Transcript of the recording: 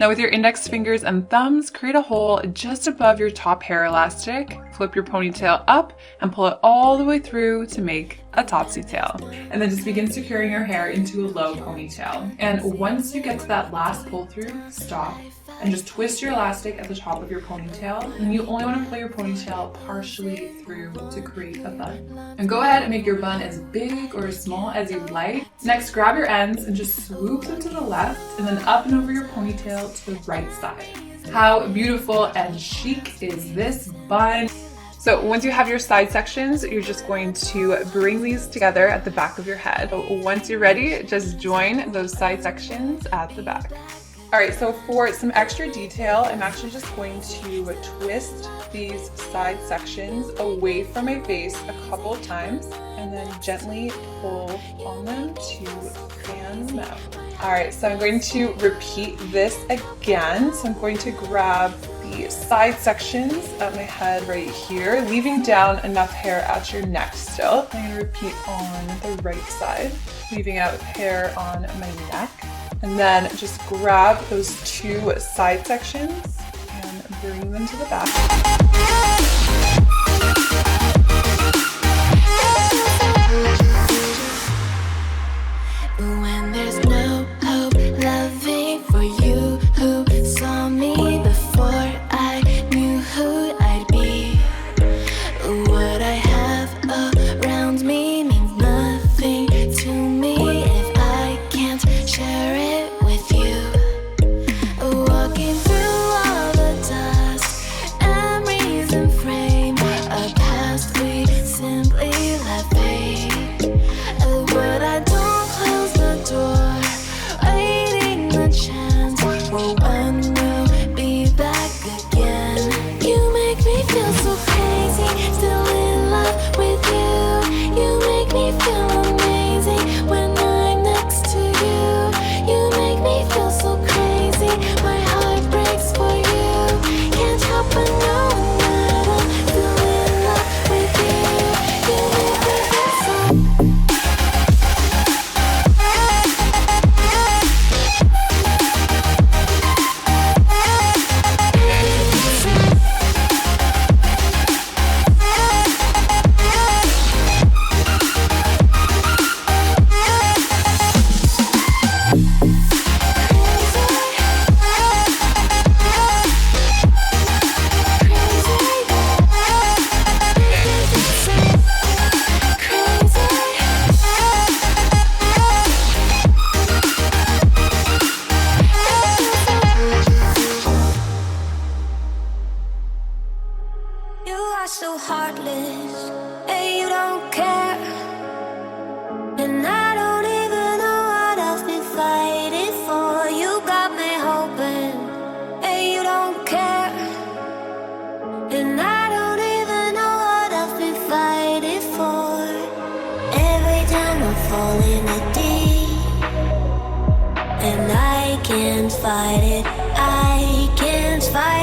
Now with your index fingers and thumbs, create a hole just above your top hair elastic. Flip your ponytail up and pull it all the way through to make a topsy tail. And then just begin securing your hair into a low ponytail. And once you get to that last pull through, stop and just twist your elastic at the top of your ponytail. And you only want to pull your ponytail partially through to create a bun. And go ahead and make your bun as big or as small as you like. Next, grab your ends and just swoop them to the left and then up and over your ponytail to the right side. How beautiful and chic is this bun? So once you have your side sections, you're just going to bring these together at the back of your head. So once you're ready, just join those side sections at the back. All right, so for some extra detail, I'm actually just going to twist these side sections away from my face a couple of times and then gently pull on them to fan them out. All right, so I'm going to repeat this again. So I'm going to grab the side sections of my head right here, leaving down enough hair at your neck still. I'm going to repeat on the right side, leaving out hair on my neck. And then just grab those two side sections and bring them to the back. When there's no hope loving for you who saw me before I knew who I'd be, what I have around me means nothing to me if I can't share it with you. Walking through all the dust, memories and frame, a past we simply let fade. But I don't close the door, waiting the chance for when we'll be back again. You make me feel so crazy, still in love with you. You make me feel amazing when I'm next to you. You make me feel so crazy, my heart breaks for you. Can't help but know that I'm still in love with you. You make me feel so. So heartless, and you don't care. And I don't even know what I've been fighting for. You got me hoping, and you don't care. And I don't even know what I've been fighting for. Every time I fall in the deep, and I can't fight it, I can't fight it.